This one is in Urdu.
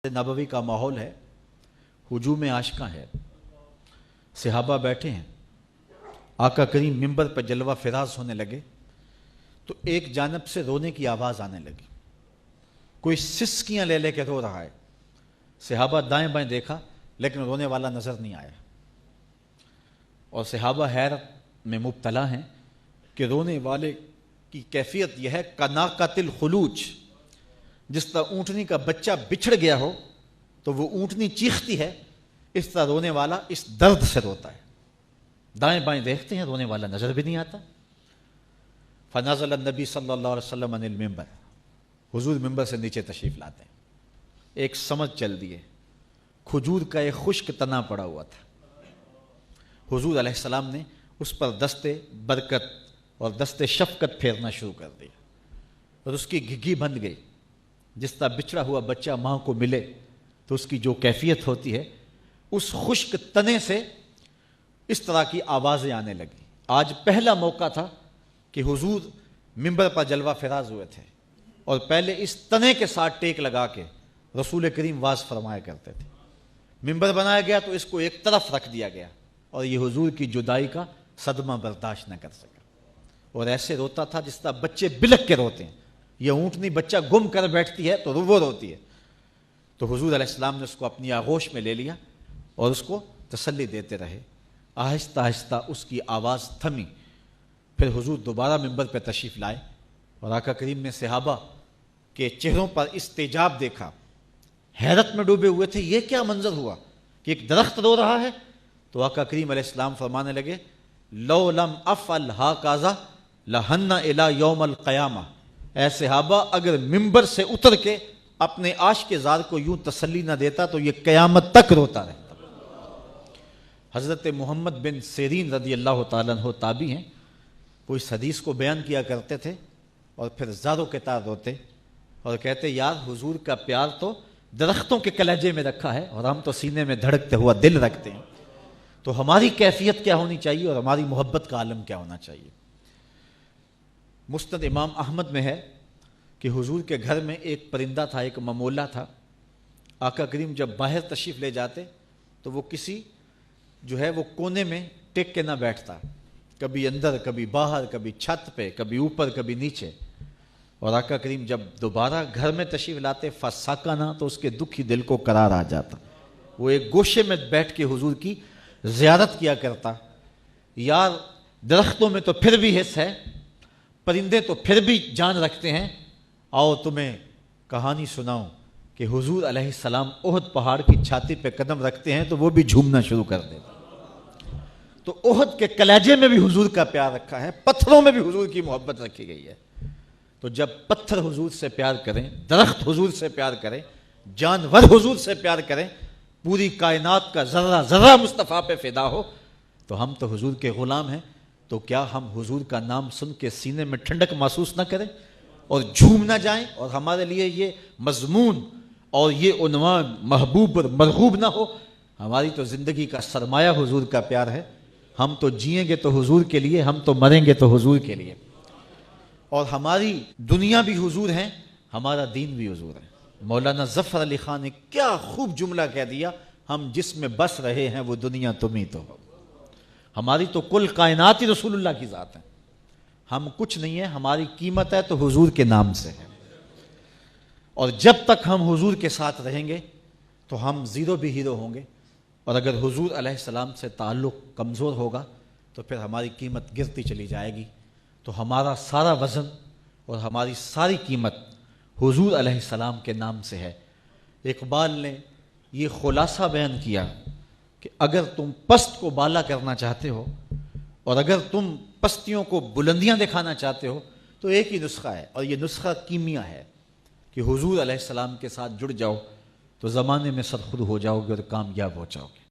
نبوی کا ماحول ہے، ہجوم عاشقاں ہے، صحابہ بیٹھے ہیں، آقا کریم منبر پر جلوہ فراز ہونے لگے تو ایک جانب سے رونے کی آواز آنے لگی، کوئی سسکیاں لے لے کے رو رہا ہے۔ صحابہ دائیں بائیں دیکھا لیکن رونے والا نظر نہیں آیا، اور صحابہ حیرت میں مبتلا ہیں کہ رونے والے کی کیفیت یہ ہے کناقۃ الخلوج، جس طرح اونٹنی کا بچہ بچھڑ گیا ہو تو وہ اونٹنی چیختی ہے، اس طرح رونے والا اس درد سے روتا ہے۔ دائیں بائیں دیکھتے ہیں، رونے والا نظر بھی نہیں آتا۔ فنزل النبی صلی اللہ علیہ وسلم عن المنبر، حضور منبر سے نیچے تشریف لاتے ہیں۔ ایک سمجھ چل دیے، کھجور کا ایک خشک تنا پڑا ہوا تھا، حضور علیہ السلام نے اس پر دست برکت اور دست شفقت پھیرنا شروع کر دیا، اور اس کی گھگی بند گئی۔ جس طرح بچھڑا ہوا بچہ ماں کو ملے تو اس کی جو کیفیت ہوتی ہے، اس خشک تنے سے اس طرح کی آوازیں آنے لگی۔ آج پہلا موقع تھا کہ حضور منبر پر جلوہ فراز ہوئے تھے، اور پہلے اس تنے کے ساتھ ٹیک لگا کے رسول کریم واز فرمایا کرتے تھے۔ منبر بنایا گیا تو اس کو ایک طرف رکھ دیا گیا، اور یہ حضور کی جدائی کا صدمہ برداشت نہ کر سکا، اور ایسے روتا تھا جس طرح بچے بلک کے روتے ہیں، یہ اونٹنی بچہ گم کر بیٹھتی ہے تو وہ روتی ہے۔ تو حضور علیہ السلام نے اس کو اپنی آغوش میں لے لیا اور اس کو تسلی دیتے رہے۔ آہستہ آہستہ اس کی آواز تھمی، پھر حضور دوبارہ منبر پہ تشریف لائے، اور آقا کریم نے صحابہ کے چہروں پر استعجاب دیکھا، حیرت میں ڈوبے ہوئے تھے۔ یہ کیا منظر ہوا کہ ایک درخت رو رہا ہے؟ تو آقا کریم علیہ السلام فرمانے لگے، لو لم افعل ھکذا لھن الی یوم القیامہ، اے صحابہ اگر منبر سے اتر کے اپنے عاشق زار کو یوں تسلی نہ دیتا تو یہ قیامت تک روتا رہتا۔ حضرت محمد بن سیرین رضی اللہ تعالیٰ عنہ تابعی ہیں، وہ اس حدیث کو بیان کیا کرتے تھے اور پھر زاروں کے تار روتے اور کہتے، یار حضور کا پیار تو درختوں کے کلیجے میں رکھا ہے اور ہم تو سینے میں دھڑکتے ہوا دل رکھتے ہیں، تو ہماری کیفیت کیا ہونی چاہیے اور ہماری محبت کا عالم کیا ہونا چاہیے۔ مسند امام احمد میں ہے کہ حضور کے گھر میں ایک پرندہ تھا، ایک ممولہ تھا۔ آقا کریم جب باہر تشریف لے جاتے تو وہ کسی وہ کونے میں ٹک کے نہ بیٹھتا، کبھی اندر کبھی باہر، کبھی چھت پہ کبھی اوپر کبھی نیچے۔ اور آقا کریم جب دوبارہ گھر میں تشریف لاتے فسکنا، تو اس کے دکھی دل کو قرار آ جاتا، وہ ایک گوشے میں بیٹھ کے حضور کی زیارت کیا کرتا۔ یار درختوں میں تو پھر بھی حص ہے، پرندے تو پھر بھی جان رکھتے ہیں، آؤ تمہیں کہانی سناؤں کہ حضور علیہ السلام احد پہاڑ کی چھاتی پہ قدم رکھتے ہیں تو وہ بھی جھومنا شروع کر دیتے۔ تو احد کے کلیجے میں بھی حضور کا پیار رکھا ہے، پتھروں میں بھی حضور کی محبت رکھی گئی ہے۔ تو جب پتھر حضور سے پیار کریں، درخت حضور سے پیار کریں، جانور حضور سے پیار کریں، پوری کائنات کا ذرہ ذرہ مصطفیٰ پہ فدا ہو، تو ہم تو حضور کے غلام ہیں، تو کیا ہم حضور کا نام سن کے سینے میں ٹھنڈک محسوس نہ کریں اور جھوم نہ جائیں، اور ہمارے لیے یہ مضمون اور یہ عنوان محبوب اور مرغوب نہ ہو؟ ہماری تو زندگی کا سرمایہ حضور کا پیار ہے، ہم تو جئیں گے تو حضور کے لیے، ہم تو مریں گے تو حضور کے لیے، اور ہماری دنیا بھی حضور ہے، ہمارا دین بھی حضور ہے۔ مولانا ظفر علی خان نے کیا خوب جملہ کہہ دیا، ہم جس میں بس رہے ہیں وہ دنیا تم ہی تو ہو۔ ہماری تو کل کائنات ہی رسول اللہ کی ذات ہے، ہم کچھ نہیں ہے، ہماری قیمت ہے تو حضور کے نام سے ہے، اور جب تک ہم حضور کے ساتھ رہیں گے تو ہم زیرو بھی ہیرو ہوں گے، اور اگر حضور علیہ السلام سے تعلق کمزور ہوگا تو پھر ہماری قیمت گرتی چلی جائے گی۔ تو ہمارا سارا وزن اور ہماری ساری قیمت حضور علیہ السلام کے نام سے ہے۔ اقبال نے یہ خلاصہ بیان کیا کہ اگر تم پست کو بالا کرنا چاہتے ہو اور اگر تم پستیوں کو بلندیاں دکھانا چاہتے ہو تو ایک ہی نسخہ ہے، اور یہ نسخہ کیمیا ہے کہ حضور علیہ السلام کے ساتھ جڑ جاؤ تو زمانے میں سرخرد ہو جاؤ گے اور کامیاب ہو جاؤ گے۔